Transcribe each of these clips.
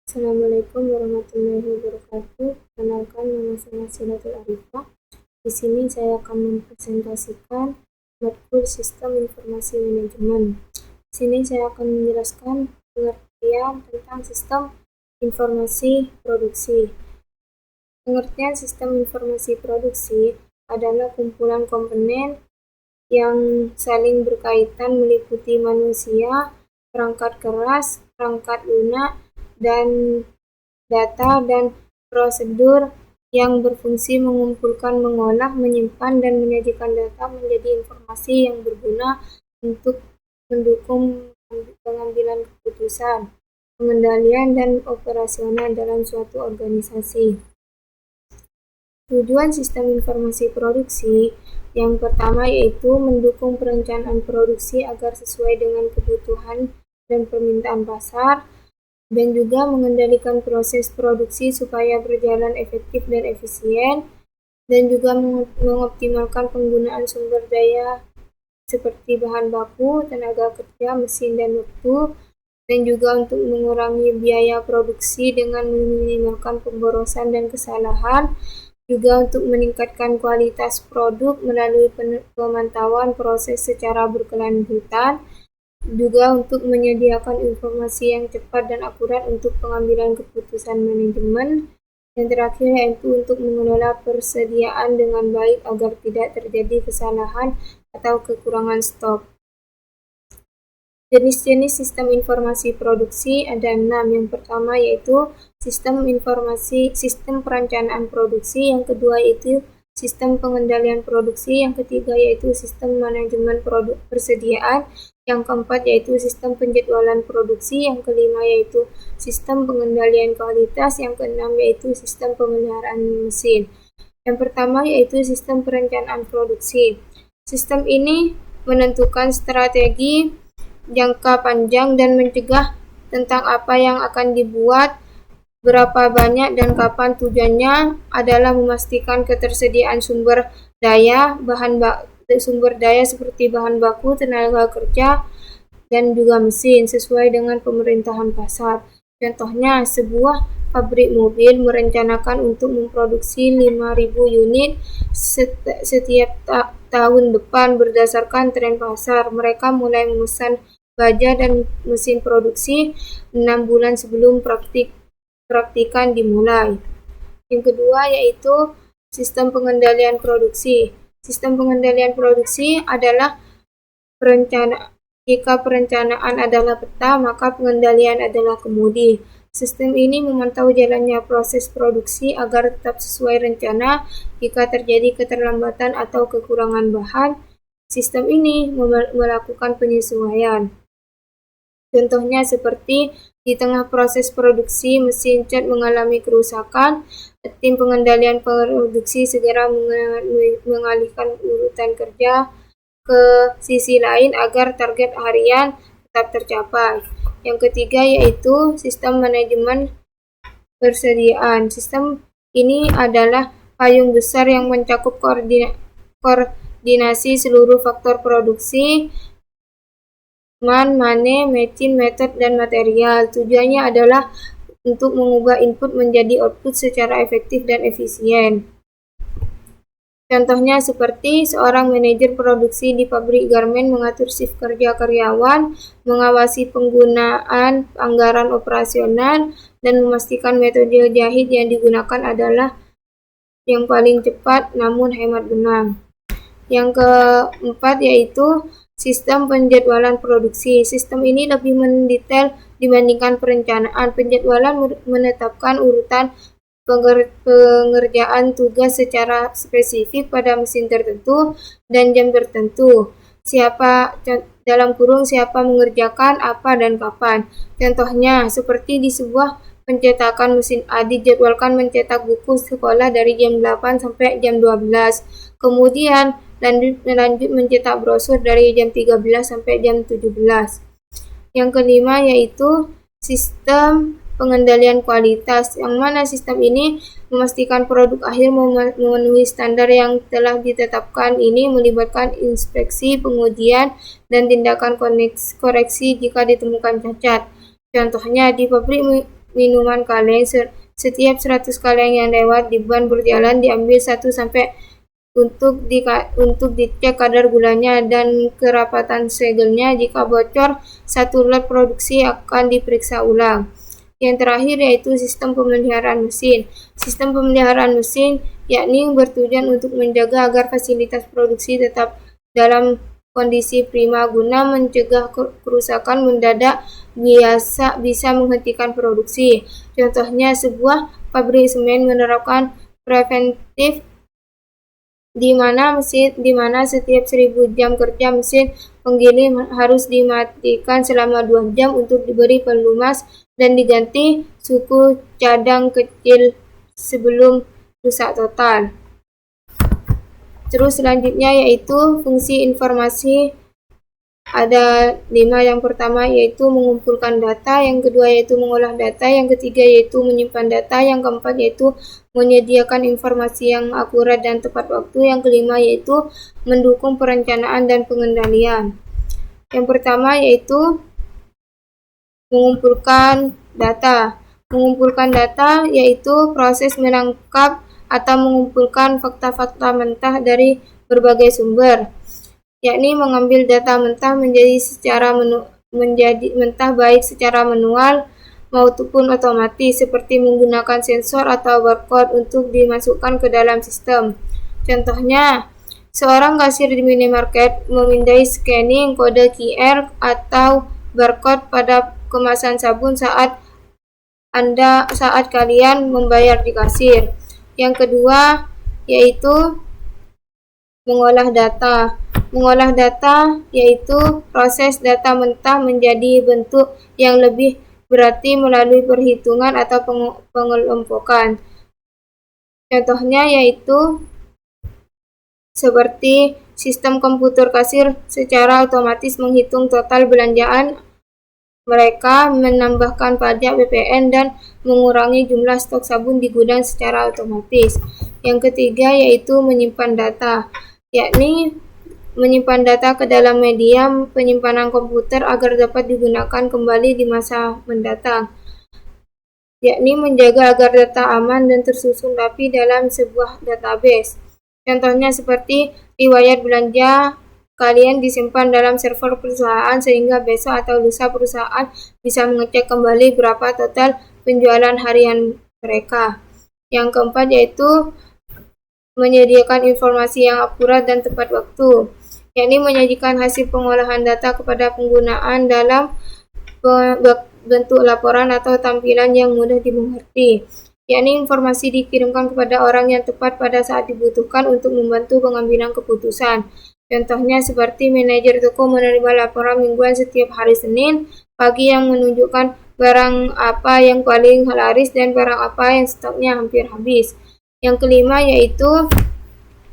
Assalamualaikum warahmatullahi wabarakatuh. Kenalkan, nama saya Silatul Arifah. Di sini saya akan mempresentasikan matkul Sistem Informasi Manajemen. Di sini saya akan menjelaskan pengertian tentang sistem informasi produksi. Pengertian sistem informasi produksi adalah kumpulan komponen yang saling berkaitan meliputi manusia, perangkat keras, perangkat lunak, dan data dan prosedur yang berfungsi mengumpulkan, mengolah, menyimpan, dan menyajikan data menjadi informasi yang berguna untuk mendukung pengambilan keputusan, pengendalian, dan operasional dalam suatu organisasi. Tujuan sistem informasi produksi yang pertama yaitu mendukung perencanaan produksi agar sesuai dengan kebutuhan dan permintaan pasar, dan juga mengendalikan proses produksi supaya berjalan efektif dan efisien, dan juga mengoptimalkan penggunaan sumber daya seperti bahan baku, tenaga kerja, mesin, dan waktu, dan juga untuk mengurangi biaya produksi dengan meminimalkan pemborosan dan kesalahan, juga untuk meningkatkan kualitas produk melalui pemantauan proses secara berkelanjutan, juga untuk menyediakan informasi yang cepat dan akurat untuk pengambilan keputusan manajemen, yang terakhir yaitu untuk mengelola persediaan dengan baik agar tidak terjadi kesalahan atau kekurangan stok. Jenis-jenis sistem informasi produksi ada 6. Yang pertama yaitu sistem perencanaan produksi, yang kedua yaitu sistem pengendalian produksi, yang ketiga yaitu sistem manajemen persediaan, yang keempat yaitu sistem penjadwalan produksi, yang kelima yaitu sistem pengendalian kualitas, yang keenam yaitu sistem pemeliharaan mesin. Yang pertama yaitu sistem perencanaan produksi. Sistem ini menentukan strategi jangka panjang dan mencegah tentang apa yang akan dibuat, berapa banyak, dan kapan. Tujuannya adalah memastikan ketersediaan sumber daya seperti bahan baku, tenaga kerja, dan juga mesin sesuai dengan pemerintahan pasar. Contohnya, sebuah pabrik mobil merencanakan untuk memproduksi 5.000 unit setiap tahun depan berdasarkan tren pasar. Mereka mulai memesan baja dan mesin produksi 6 bulan sebelum praktikan dimulai. Yang kedua yaitu sistem pengendalian produksi. Sistem pengendalian produksi adalah jika perencanaan adalah peta, maka pengendalian adalah kemudi. Sistem ini memantau jalannya proses produksi agar tetap sesuai rencana. Jika terjadi keterlambatan atau kekurangan bahan, sistem ini melakukan penyesuaian. Contohnya seperti di tengah proses produksi mesin cat mengalami kerusakan, tim pengendalian produksi segera mengalihkan urutan kerja ke sisi lain agar target harian tetap tercapai. Yang ketiga yaitu sistem manajemen persediaan. Sistem ini adalah payung besar yang mencakup koordinasi seluruh faktor produksi, money, machine, method, dan material. Tujuannya adalah untuk mengubah input menjadi output secara efektif dan efisien. Contohnya seperti seorang manajer produksi di pabrik garmen mengatur shift kerja karyawan, mengawasi penggunaan anggaran operasional, dan memastikan metode jahit yang digunakan adalah yang paling cepat namun hemat benang. Yang keempat yaitu sistem penjadwalan produksi. Sistem ini lebih mendetail dibandingkan perencanaan. Penjadwalan menetapkan urutan pengerjaan tugas secara spesifik pada mesin tertentu dan jam tertentu. Siapa mengerjakan apa dan kapan. Contohnya seperti di sebuah pencetakan mesin A dijadwalkan mencetak buku sekolah dari jam 8 sampai jam 12. Kemudian lanjut mencetak brosur dari jam 13 sampai jam 17. Yang kelima yaitu sistem pengendalian kualitas, yang mana sistem ini memastikan produk akhir memenuhi standar yang telah ditetapkan. Ini melibatkan inspeksi, pengujian, dan tindakan koreksi jika ditemukan cacat. Contohnya di pabrik minuman kaleng. Setiap 100 kaleng yang lewat di ban berjalan diambil 1 sampai untuk dicek kadar gulanya dan kerapatan segelnya. Jika bocor, 1 lot produksi akan diperiksa ulang. Yang terakhir yaitu sistem pemeliharaan mesin. Sistem pemeliharaan mesin yakni bertujuan untuk menjaga agar fasilitas produksi tetap dalam kondisi prima guna mencegah kerusakan mendadak bisa menghentikan produksi. Contohnya, sebuah pabrik semen menerapkan preventif di mana setiap 1000 jam kerja mesin penggiling harus dimatikan selama 2 jam untuk diberi pelumas dan diganti suku cadang kecil sebelum rusak total. Terus selanjutnya yaitu fungsi informasi. Ada 5. Yang pertama yaitu mengumpulkan data, yang kedua yaitu mengolah data, yang ketiga yaitu menyimpan data, yang keempat yaitu menyediakan informasi yang akurat dan tepat waktu, yang kelima yaitu mendukung perencanaan dan pengendalian. Yang pertama yaitu mengumpulkan data. Mengumpulkan data yaitu proses menangkap atau mengumpulkan fakta-fakta mentah dari berbagai sumber, yakni mengambil data mentah menjadi mentah baik secara manual maupun otomatis, seperti menggunakan sensor atau barcode untuk dimasukkan ke dalam sistem. Contohnya, seorang kasir di minimarket memindai scanning kode QR atau barcode pada kemasan sabun saat kalian membayar di kasir. Yang kedua yaitu mengolah data. Mengolah data yaitu proses data mentah menjadi bentuk yang lebih berarti melalui perhitungan atau pengelompokan. Contohnya yaitu seperti sistem komputer kasir secara otomatis menghitung total belanjaan mereka, menambahkan pajak BPN, dan mengurangi jumlah stok sabun di gudang secara otomatis. Yang ketiga yaitu menyimpan data, yakni menyimpan data ke dalam media penyimpanan komputer agar dapat digunakan kembali di masa mendatang, yakni menjaga agar data aman dan tersusun rapi dalam sebuah database. Contohnya seperti riwayat belanja kalian disimpan dalam server perusahaan sehingga besok atau lusa perusahaan bisa mengecek kembali berapa total penjualan harian mereka. Yang keempat yaitu menyediakan informasi yang akurat dan tepat waktu, yakni menyajikan hasil pengolahan data kepada penggunaan dalam bentuk laporan atau tampilan yang mudah dimengerti, yakni informasi dikirimkan kepada orang yang tepat pada saat dibutuhkan untuk membantu pengambilan keputusan. Contohnya seperti manajer toko menerima laporan mingguan setiap hari Senin pagi yang menunjukkan barang apa yang paling laris dan barang apa yang stoknya hampir habis. Yang kelima yaitu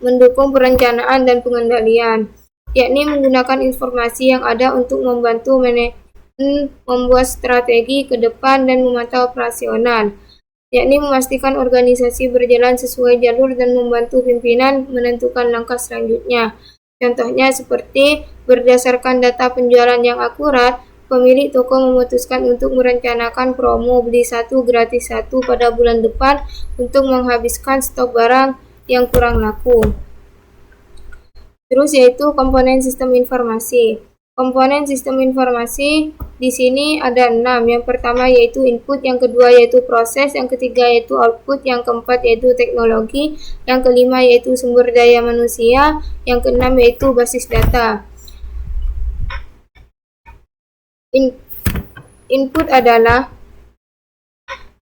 mendukung perencanaan dan pengendalian, yakni menggunakan informasi yang ada untuk membantu manajemen membuat strategi ke depan dan memantau operasional, yakni memastikan organisasi berjalan sesuai jalur dan membantu pimpinan menentukan langkah selanjutnya. Contohnya seperti berdasarkan data penjualan yang akurat, pemilik toko memutuskan untuk merencanakan promo beli 1 gratis 1 pada bulan depan untuk menghabiskan stok barang yang kurang laku. Terus yaitu komponen sistem informasi. Komponen sistem informasi di sini ada 6. Yang pertama yaitu input, yang kedua yaitu proses, yang ketiga yaitu output, yang keempat yaitu teknologi, yang kelima yaitu sumber daya manusia, yang keenam yaitu basis data. Input adalah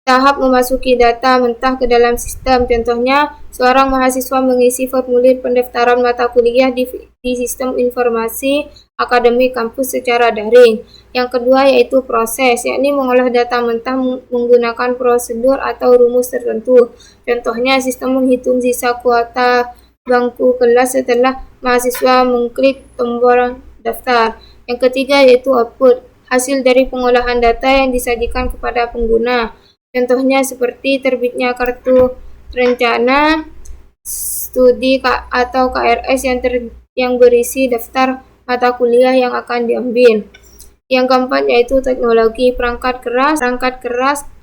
tahap memasuki data mentah ke dalam sistem. Contohnya, seorang mahasiswa mengisi formulir pendaftaran mata kuliah di sistem informasi akademik kampus secara daring. Yang kedua yaitu proses, yakni mengolah data mentah menggunakan prosedur atau rumus tertentu. Contohnya, sistem menghitung sisa kuota bangku kelas setelah mahasiswa mengklik tombol daftar. Yang ketiga yaitu output, hasil dari pengolahan data yang disajikan kepada pengguna. Contohnya seperti terbitnya kartu rencana studi atau KRS yang berisi daftar mata kuliah yang akan diambil. Yang keempat yaitu teknologi perangkat keras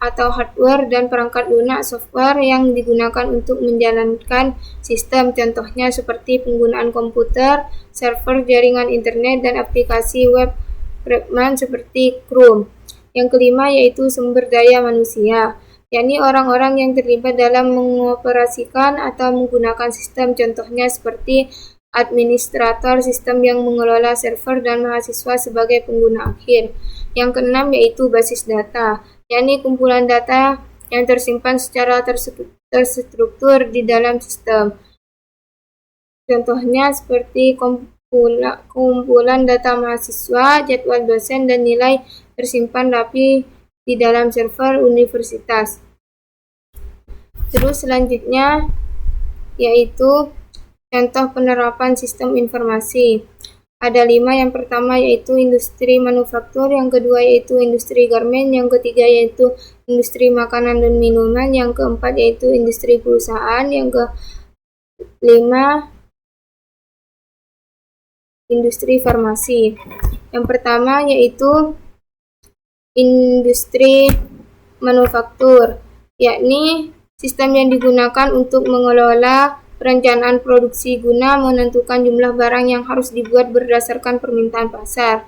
atau hardware, dan perangkat lunak software yang digunakan untuk menjalankan sistem. Contohnya seperti penggunaan komputer, server, jaringan internet, dan aplikasi web pragma seperti Chrome. Yang kelima yaitu sumber daya manusia, yakni orang-orang yang terlibat dalam mengoperasikan atau menggunakan sistem. Contohnya seperti administrator sistem yang mengelola server dan mahasiswa sebagai pengguna akhir. Yang keenam yaitu basis data, yakni kumpulan data yang tersimpan secara terstruktur di dalam sistem. Contohnya seperti kumpulan data mahasiswa, jadwal dosen, dan nilai tersimpan rapi di dalam server universitas. Terus selanjutnya yaitu contoh penerapan sistem informasi. Ada 5. Yang pertama yaitu industri manufaktur, yang kedua yaitu industri garmen, yang ketiga yaitu industri makanan dan minuman, yang keempat yaitu industri perusahaan, yang kelima industri farmasi. Yang pertama yaitu industri manufaktur, yakni sistem yang digunakan untuk mengelola perencanaan produksi guna menentukan jumlah barang yang harus dibuat berdasarkan permintaan pasar,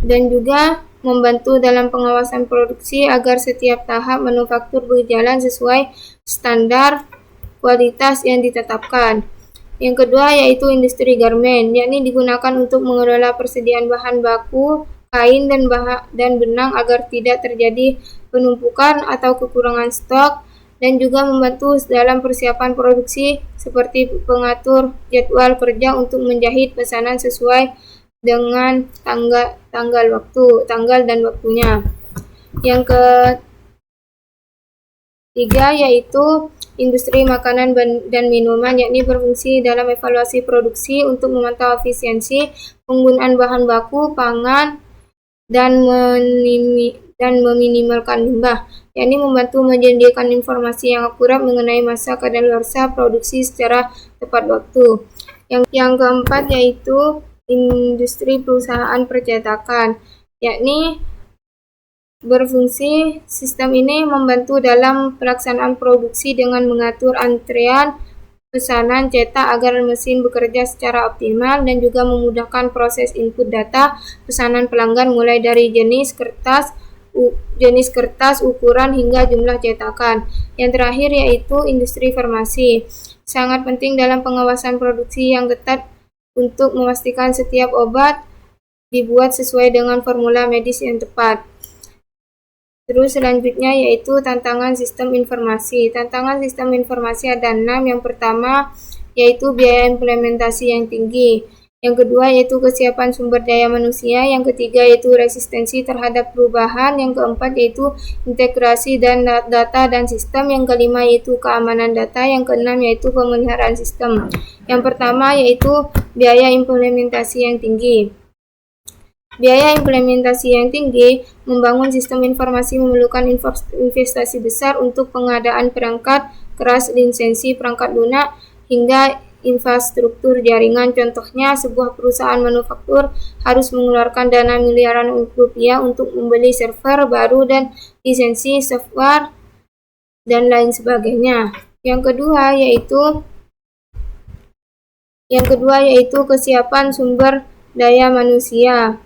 dan juga membantu dalam pengawasan produksi agar setiap tahap manufaktur berjalan sesuai standar kualitas yang ditetapkan. Yang kedua yaitu industri garmen, yakni digunakan untuk mengelola persediaan bahan baku, kain, dan benang agar tidak terjadi penumpukan atau kekurangan stok, dan juga membantu dalam persiapan produksi seperti pengatur jadwal kerja untuk menjahit pesanan sesuai dengan tanggal dan waktunya. Yang ketiga yaitu industri makanan dan minuman, yakni berfungsi dalam evaluasi produksi untuk memantau efisiensi penggunaan bahan baku pangan dan meminimalkan limbah, yakni membantu menyediakan informasi yang akurat mengenai masa kadaluarsa produksi secara tepat waktu. Yang keempat yaitu industri perusahaan percetakan, yakni berfungsi sistem ini membantu dalam pelaksanaan produksi dengan mengatur antrean pesanan cetak agar mesin bekerja secara optimal, dan juga memudahkan proses input data pesanan pelanggan mulai dari jenis kertas, ukuran, hingga jumlah cetakan. Yang terakhir yaitu industri farmasi, sangat penting dalam pengawasan produksi yang ketat untuk memastikan setiap obat dibuat sesuai dengan formula medis yang tepat. Terus selanjutnya yaitu tantangan sistem informasi. Tantangan sistem informasi ada 6. Yang pertama yaitu biaya implementasi yang tinggi. Yang kedua yaitu kesiapan sumber daya manusia. Yang ketiga yaitu resistensi terhadap perubahan. Yang keempat yaitu integrasi data dan sistem. Yang kelima yaitu keamanan data. Yang keenam yaitu pemeliharaan sistem. Yang pertama yaitu biaya implementasi yang tinggi. Biaya implementasi yang tinggi. Membangun sistem informasi memerlukan investasi besar untuk pengadaan perangkat keras, lisensi perangkat lunak, hingga infrastruktur jaringan. Contohnya, sebuah perusahaan manufaktur harus mengeluarkan dana miliaran rupiah untuk membeli server baru dan lisensi software dan lain sebagainya. Yang kedua yaitu kesiapan sumber daya manusia.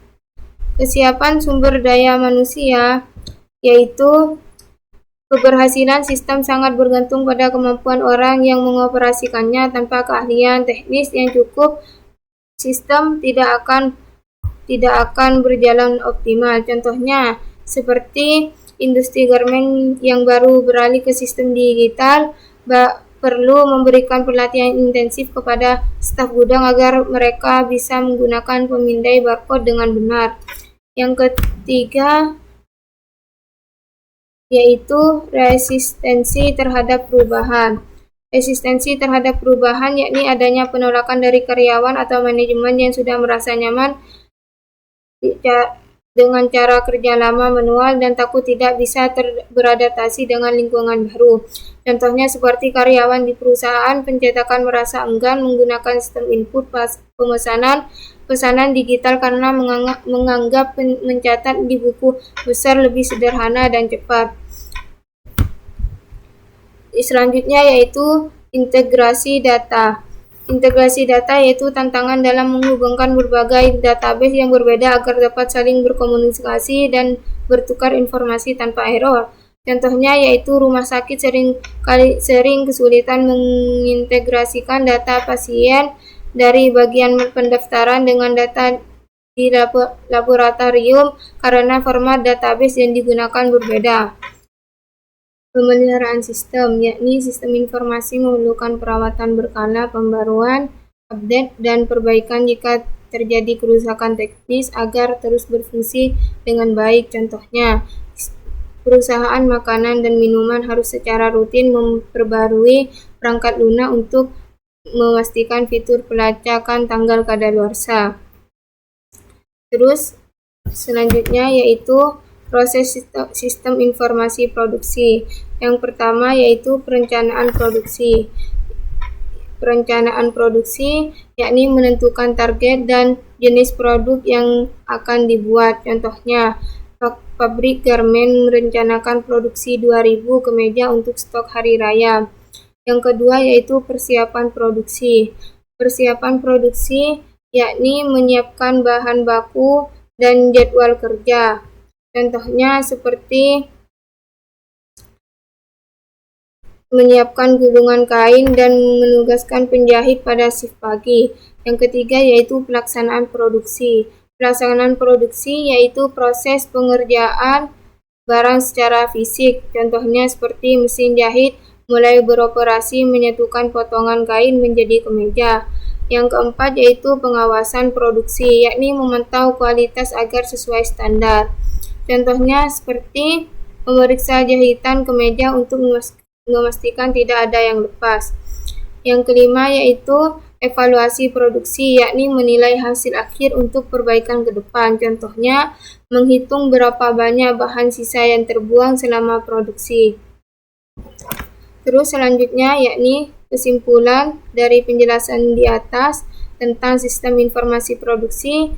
Kesiapan sumber daya manusia yaitu keberhasilan sistem sangat bergantung pada kemampuan orang yang mengoperasikannya. Tanpa keahlian teknis yang cukup, sistem tidak akan berjalan optimal. Contohnya seperti industri garmen yang baru beralih ke sistem digital, perlu memberikan pelatihan intensif kepada staf gudang agar mereka bisa menggunakan pemindai barcode dengan benar. Yang ketiga yaitu resistensi terhadap perubahan. Resistensi terhadap perubahan yakni adanya penolakan dari karyawan atau manajemen yang sudah merasa nyaman dengan cara kerja lama manual dan takut tidak bisa beradaptasi dengan lingkungan baru. Contohnya seperti karyawan di perusahaan pencetakan merasa enggan menggunakan sistem input pesanan digital karena menganggap mencatat di buku besar lebih sederhana dan cepat. Selanjutnya yaitu integrasi data. Integrasi data yaitu tantangan dalam menghubungkan berbagai database yang berbeda agar dapat saling berkomunikasi dan bertukar informasi tanpa error. Contohnya yaitu rumah sakit sering kesulitan mengintegrasikan data pasien dari bagian pendaftaran dengan data di laboratorium karena format database yang digunakan berbeda. Pemeliharaan sistem, yakni sistem informasi memerlukan perawatan berkala, pembaruan, update, dan perbaikan jika terjadi kerusakan teknis agar terus berfungsi dengan baik. Contohnya, perusahaan makanan dan minuman harus secara rutin memperbarui perangkat lunak untuk memastikan fitur pelacakan tanggal kadaluarsa. Terus, selanjutnya yaitu proses sistem informasi produksi. Yang pertama yaitu perencanaan produksi. Perencanaan produksi yakni menentukan target dan jenis produk yang akan dibuat. Contohnya, pabrik garmen merencanakan produksi 2000 kemeja untuk stok hari raya. Yang kedua yaitu persiapan produksi. Persiapan produksi yakni menyiapkan bahan baku dan jadwal kerja. Contohnya seperti menyiapkan gulungan kain dan menugaskan penjahit pada shift pagi. Yang ketiga yaitu pelaksanaan produksi. Pelaksanaan produksi yaitu proses pengerjaan barang secara fisik. Contohnya seperti mesin jahit mulai beroperasi menyatukan potongan kain menjadi kemeja. Yang keempat yaitu pengawasan produksi, yakni memantau kualitas agar sesuai standar. Contohnya seperti memeriksa jahitan kemeja untuk memastikan tidak ada yang lepas. Yang kelima yaitu evaluasi produksi, yakni menilai hasil akhir untuk perbaikan ke depan. Contohnya menghitung berapa banyak bahan sisa yang terbuang selama produksi. Terus selanjutnya yakni kesimpulan dari penjelasan di atas tentang sistem informasi produksi,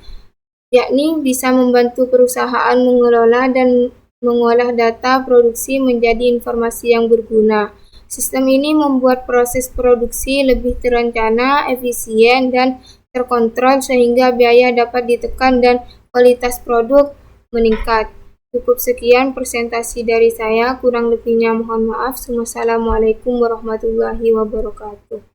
yakni bisa membantu perusahaan mengelola dan mengolah data produksi menjadi informasi yang berguna. Sistem ini membuat proses produksi lebih terencana, efisien, dan terkontrol sehingga biaya dapat ditekan dan kualitas produk meningkat. Cukup sekian presentasi dari saya, kurang lebihnya mohon maaf. Wassalamualaikum warahmatullahi wabarakatuh.